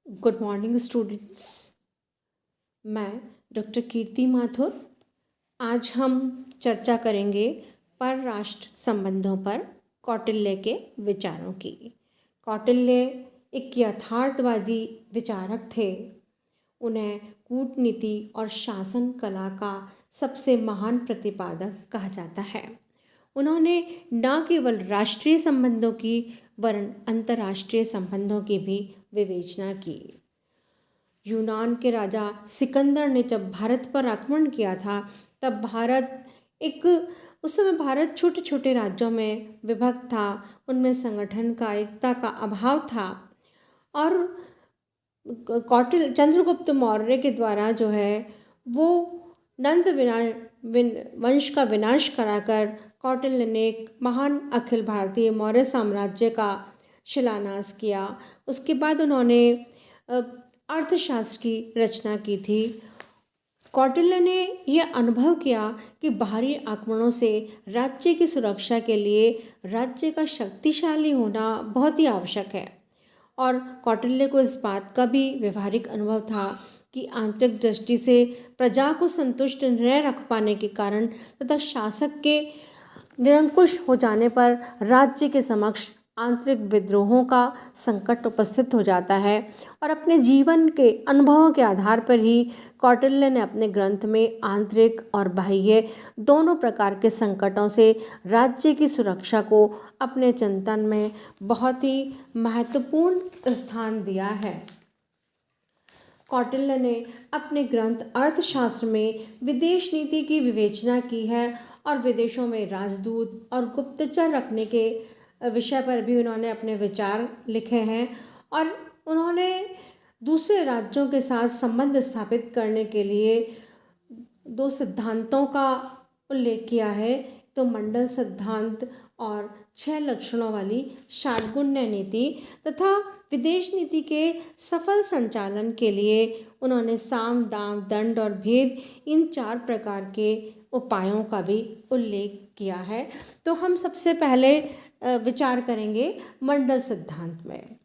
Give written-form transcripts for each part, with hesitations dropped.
Good morning students. मैं doctor कीर्ति माथुर। आज हम चर्चा करेंगे परराष्ट्र संबंधों पर कौटिल्य के विचारों की। कौटिल्य एक यथार्थवादी विचारक थे। उन्हें कूटनीति और शासन कला का सबसे महान प्रतिपादक कहा जाता है। उन्होंने न केवल राष्ट्रीय संबंधों की वरन अंतर्राष्ट्रीय संबंधों की भी विवेचना की। यूनान के राजा सिकंदर ने जब भारत पर आक्रमण किया था तब उस समय भारत छोटे छोटे राज्यों में विभक्त था। उनमें संगठन का एकता का अभाव था और चंद्रगुप्त मौर्य के द्वारा जो है वो नंद वंश का विनाश कराकर कौटिल्य ने एक महान अखिल भारतीय मौर्य साम्राज्य का शिलान्यास किया। उसके बाद उन्होंने अर्थशास्त्र की रचना की थी। कौटिल्य ने यह अनुभव किया कि बाहरी आक्रमणों से राज्य की सुरक्षा के लिए राज्य का शक्तिशाली होना बहुत ही आवश्यक है और कौटिल्य को इस बात का भी व्यवहारिक अनुभव था कि आंतरिक दृष्टि से प्रजा को संतुष्ट न रख पाने के कारण तथा शासक के निरंकुश हो जाने पर राज्य के समक्ष आंतरिक विद्रोहों का संकट उपस्थित हो जाता है और अपने जीवन के अनुभवों के आधार पर ही कौटिल्य ने अपने ग्रंथ में आंतरिक और बाह्य दोनों प्रकार के संकटों से राज्य की सुरक्षा को अपने चिंतन में बहुत ही महत्वपूर्ण स्थान दिया है। कौटिल्य ने अपने ग्रंथ अर्थशास्त्र में विदेश नीति की विवेचना की है और विदेशों में राजदूत और गुप्तचर रखने के विषय पर भी उन्होंने अपने विचार लिखे हैं और उन्होंने दूसरे राज्यों के साथ संबंध स्थापित करने के लिए दो सिद्धांतों का उल्लेख किया है, तो मंडल सिद्धांत और 6 लक्षणों वाली षाड्गुण्य नीति तथा विदेश नीति के सफल संचालन के लिए उन्होंने साम दाम दंड और भेद इन 4 प्रकार के उपायों का भी उल्लेख किया है। तो हम सबसे पहले विचार करेंगे मंडल सिद्धांत में।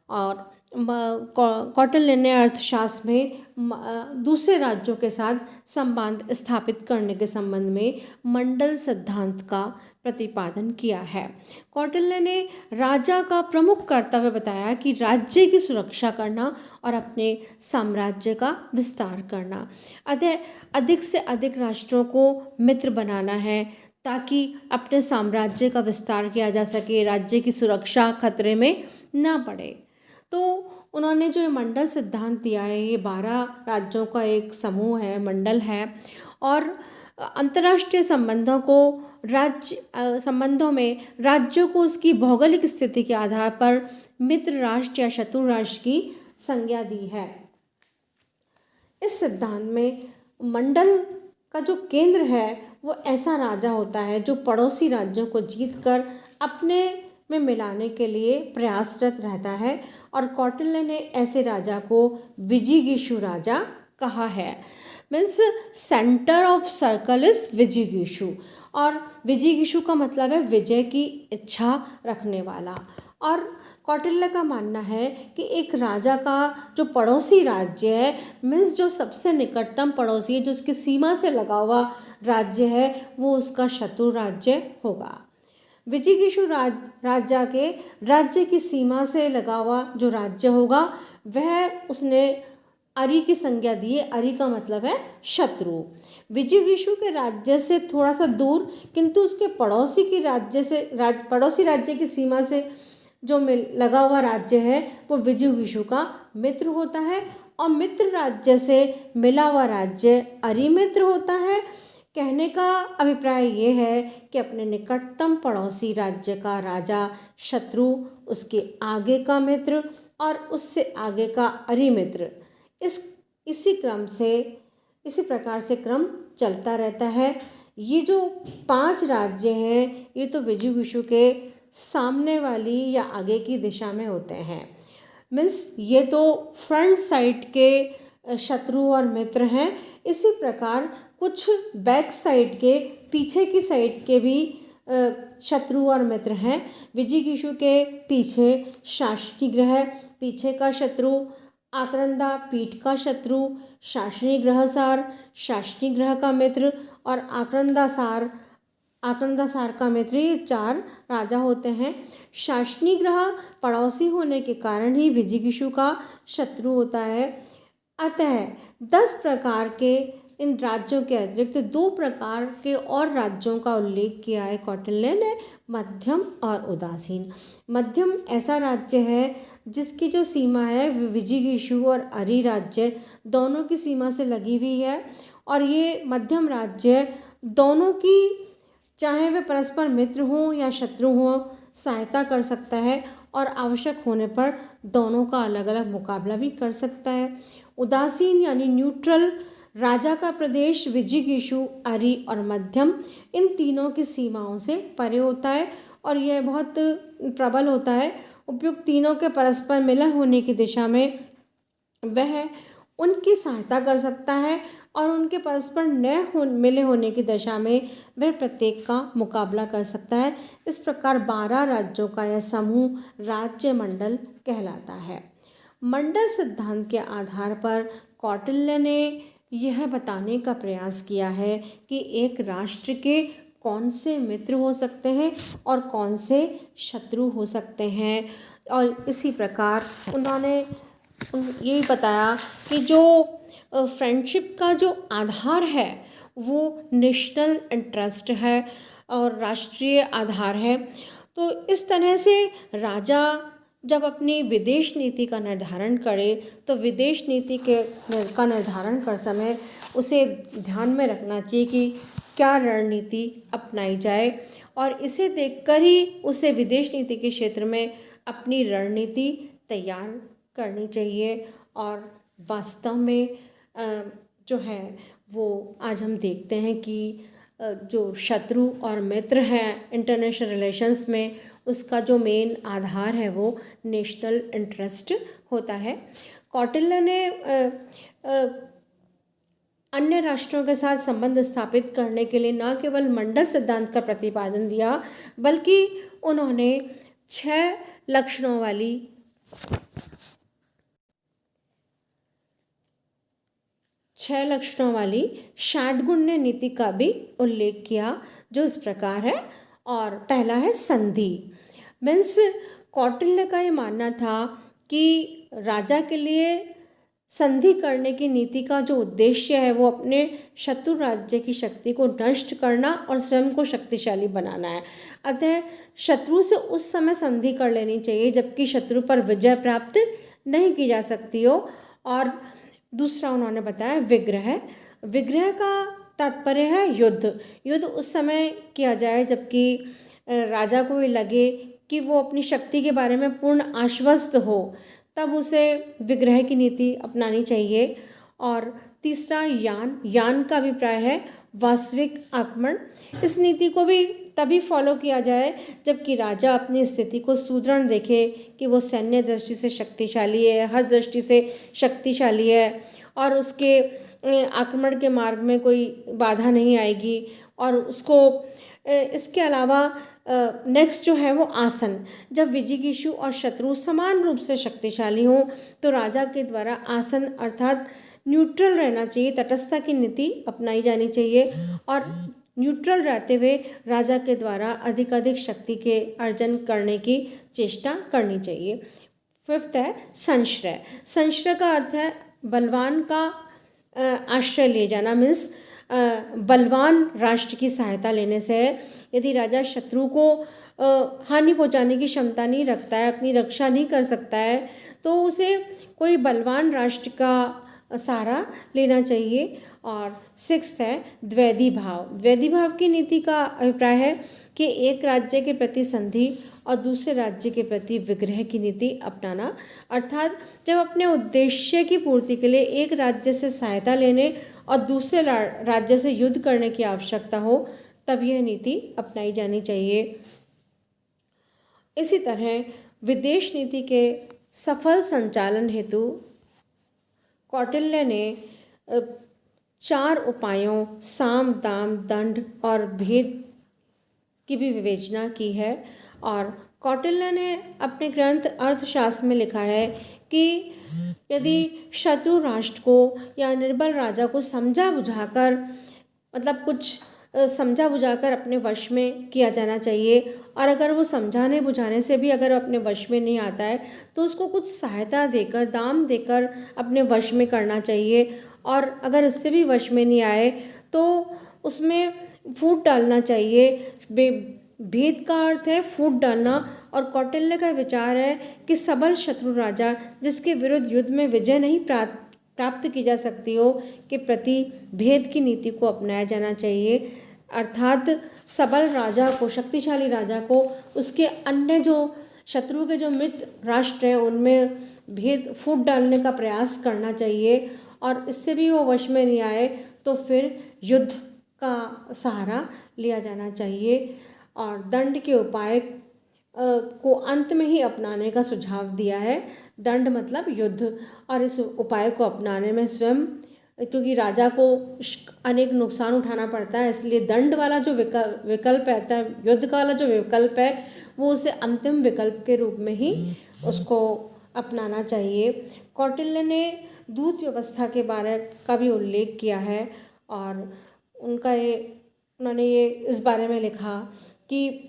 और कौटिल्य ने अर्थशास्त्र में दूसरे राज्यों के साथ संबंध स्थापित करने के संबंध में मंडल सिद्धांत का प्रतिपादन किया है। कौटिल्य ने राजा का प्रमुख कर्तव्य बताया कि राज्य की सुरक्षा करना और अपने साम्राज्य का विस्तार करना, अधिक से अधिक राष्ट्रों को मित्र बनाना है ताकि अपने साम्राज्य का विस्तार किया जा सके, राज्य की सुरक्षा खतरे में ना पड़े। तो उन्होंने जो मंडल सिद्धांत दिया है, ये 12 राज्यों का एक समूह है, मंडल है और अंतर्राष्ट्रीय संबंधों में राज्यों को उसकी भौगोलिक स्थिति के आधार पर मित्र राष्ट्र या शत्रु राष्ट्र की संज्ञा दी है। इस सिद्धांत में मंडल का जो केंद्र है वो ऐसा राजा होता है जो पड़ोसी राज्यों को जीतकर अपने में मिलाने के लिए प्रयासरत रहता है और कौटिल्य ने ऐसे राजा को विजिगीषु राजा कहा है। Means centre of circle is विजिगीषु और विजिगीषु का मतलब है विजय की इच्छा रखने वाला। और कौटिल्य का मानना है कि एक राजा का जो पड़ोसी राज्य है, मीन्स जो सबसे निकटतम पड़ोसी है, जो उसकी सीमा से लगा हुआ राज्य है, वो उसका शत्रु राज्य होगा। विजिगीषु राजा के राज्य की सीमा से लगा हुआ जो राज्य होगा वह उसने अरि की संज्ञा दी है। अरि का मतलब है शत्रु। विजिगीषु के राज्य से थोड़ा सा दूर किंतु उसके पड़ोसी राज्य की सीमा से जो लगा हुआ राज्य है वो विजिगीषु का मित्र होता है और मित्र राज्य से मिला हुआ राज्य अरिमित्र होता है। कहने का अभिप्राय ये है कि अपने निकटतम पड़ोसी राज्य का राजा शत्रु, उसके आगे का मित्र और उससे आगे का अरिमित्र, इसी प्रकार से क्रम चलता रहता है। ये जो 5 राज्य हैं ये तो विजिगीषु के सामने वाली या आगे की दिशा में होते हैं। मीन्स ये तो फ्रंट साइड के शत्रु और मित्र हैं। इसी प्रकार कुछ बैक साइड के, पीछे की साइड के भी शत्रु और मित्र हैं। विजिगीषु के पीछे शासकीय ग्रह, पीछे का शत्रु आक्रंदा पीठ का शत्रु, शासनी ग्रहसार शासनी ग्रह का मित्र और आक्रंदासार का मित्र, ये 4 राजा होते हैं। शासनी ग्रह पड़ोसी होने के कारण ही विजिगीषु का शत्रु होता है। अतः 10 प्रकार के इन राज्यों के अतिरिक्त 2 प्रकार के और राज्यों का उल्लेख किया है कौटिल्य ने, मध्यम और उदासीन। मध्यम ऐसा राज्य है जिसकी जो सीमा है विजिगीषु और अरि राज्य दोनों की सीमा से लगी हुई है, और ये मध्यम राज्य दोनों की, चाहे वे परस्पर मित्र हों या शत्रु हों, सहायता कर सकता है और आवश्यक होने पर दोनों का अलग अलग मुकाबला भी कर सकता है। उदासीन यानी न्यूट्रल राजा का प्रदेश विजिगीषु, अरि और मध्यम इन तीनों की सीमाओं से परे होता है और यह बहुत प्रबल होता है। उपयुक्त तीनों के परस्पर मिलन होने की दिशा में वह उनकी सहायता कर सकता है और उनके परस्पर मिले होने की दशा में वह प्रत्येक का मुकाबला कर सकता है। इस प्रकार 12 राज्यों का यह समूह राज्य मंडल कहलाता है। मंडल सिद्धांत के आधार पर कौटिल्य ने यह बताने का प्रयास किया है कि एक राष्ट्र के कौन से मित्र हो सकते हैं और कौन से शत्रु हो सकते हैं, और इसी प्रकार उन्होंने यही बताया कि जो फ्रेंडशिप का जो आधार है वो नेशनल इंटरेस्ट है और राष्ट्रीय आधार है। तो इस तरह से राजा जब अपनी विदेश नीति का निर्धारण करे तो विदेश नीति का निर्धारण कर समय उसे ध्यान में रखना चाहिए कि क्या रणनीति अपनाई जाए, और इसे देखकर ही उसे विदेश नीति के क्षेत्र में अपनी रणनीति तैयार करनी चाहिए। और वास्तव में जो है वो आज हम देखते हैं कि जो शत्रु और मित्र हैं इंटरनेशनल रिलेशंस में, उसका जो मेन आधार है वो नेशनल इंटरेस्ट होता है। कौटिल्य ने अन्य राष्ट्रों के साथ संबंध स्थापित करने के लिए न केवल मंडल सिद्धांत का प्रतिपादन दिया, बल्कि उन्होंने 6 लक्षणों वाली षाटगुण्य नीति का भी उल्लेख किया, जो इस प्रकार है। और पहला है संधि। मीन्स कौटिल्य का ये मानना था कि राजा के लिए संधि करने की नीति का जो उद्देश्य है वो अपने शत्रु राज्य की शक्ति को नष्ट करना और स्वयं को शक्तिशाली बनाना है। अतः शत्रु से उस समय संधि कर लेनी चाहिए जबकि शत्रु पर विजय प्राप्त नहीं की जा सकती हो। और दूसरा उन्होंने बताया विग्रह। विग्रह का तात्पर्य है युद्ध। युद्ध उस समय किया जाए जबकि राजा को ये लगे कि वो अपनी शक्ति के बारे में पूर्ण आश्वस्त हो, तब उसे विग्रह की नीति अपनानी चाहिए। और तीसरा यान का अभिप्राय है वास्तविक आक्रमण। इस नीति को भी तभी फॉलो किया जाए जबकि राजा अपनी स्थिति को सुदृढ़ देखे कि वो सैन्य दृष्टि से शक्तिशाली है, हर दृष्टि से शक्तिशाली है और उसके आक्रमण के मार्ग में कोई बाधा नहीं आएगी। और उसको इसके अलावा नेक्स्ट जो है वो आसन। जब विजिगीषु और शत्रु समान रूप से शक्तिशाली हों तो राजा के द्वारा आसन अर्थात न्यूट्रल रहना चाहिए, तटस्थता की नीति अपनाई जानी चाहिए और न्यूट्रल रहते हुए राजा के द्वारा अधिकाधिक शक्ति के अर्जन करने की चेष्टा करनी चाहिए। 5th है संश्रय। संश्रय का अर्थ है बलवान का आश्रय ले जाना। मीन्स बलवान राष्ट्र की सहायता लेने से है। यदि राजा शत्रु को हानि पहुंचाने की क्षमता नहीं रखता है, अपनी रक्षा नहीं कर सकता है, तो उसे कोई बलवान राष्ट्र का सहारा लेना चाहिए। और 6th है द्वैधी भाव। द्वैधी भाव की नीति का अभिप्राय है कि एक राज्य के प्रति संधि और दूसरे राज्य के प्रति विग्रह की नीति अपनाना। अर्थात जब अपने उद्देश्य की पूर्ति के लिए एक राज्य से सहायता लेने और दूसरे राज्य से युद्ध करने की आवश्यकता हो तब यह नीति अपनाई जानी चाहिए। इसी तरह विदेश नीति के सफल संचालन हेतु कौटिल्य ने 4 उपायों साम, दाम, दंड और भेद की भी विवेचना की है। और कौटिल्य ने अपने ग्रंथ अर्थशास्त्र में लिखा है कि यदि शत्रु राष्ट्र को या निर्बल राजा को समझा बुझाकर, मतलब कुछ समझा बुझाकर अपने वश में किया जाना चाहिए, और अगर वो समझाने बुझाने से भी अगर अपने वश में नहीं आता है तो उसको कुछ सहायता देकर, दाम देकर अपने वश में करना चाहिए। और अगर इससे भी वश में नहीं आए तो उसमें फूट डालना चाहिए। भेद का अर्थ है फूट डालना। और कौटिल्य का विचार है कि सबल शत्रु राजा जिसके विरुद्ध युद्ध में विजय नहीं प्राप्त की जा सकती हो के प्रति भेद की नीति को अपनाया जाना चाहिए। अर्थात सबल राजा को, शक्तिशाली राजा को उसके अन्य जो शत्रु के जो मित्र राष्ट्र हैं उनमें भेद फूट डालने का प्रयास करना चाहिए। और इससे भी वो वश में नहीं आए तो फिर युद्ध का सहारा लिया जाना चाहिए। और दंड के उपाय को अंत में ही अपनाने का सुझाव दिया है। दंड मतलब युद्ध, और इस उपाय को अपनाने में स्वयं, क्योंकि राजा को अनेक नुकसान उठाना पड़ता है, इसलिए दंड वाला जो विकल्प रहता है, युद्ध का वाला जो विकल्प है, वो उसे अंतिम विकल्प के रूप में ही उसको अपनाना चाहिए। कौटिल्य ने दूत व्यवस्था के बारे का भी उल्लेख किया है, और उन्होंने ये इस बारे में लिखा कि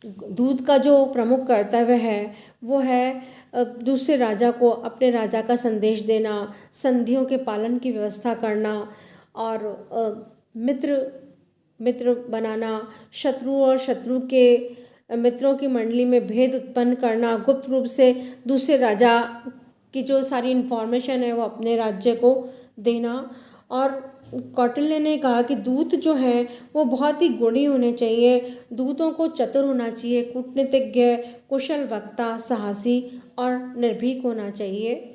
दूत का जो प्रमुख कर्तव्य है वो है दूसरे राजा को अपने राजा का संदेश देना, संधियों के पालन की व्यवस्था करना, और मित्र बनाना, शत्रु और शत्रु के मित्रों की मंडली में भेद उत्पन्न करना, गुप्त रूप से दूसरे राजा की जो सारी इन्फॉर्मेशन है वो अपने राज्य को देना। और कौटिल्य ने कहा कि दूत जो है वो बहुत ही गुणी होने चाहिए। दूतों को चतुर होना चाहिए, कूटनीतिज्ञ, कुशल वक्ता, साहसी और निर्भीक होना चाहिए।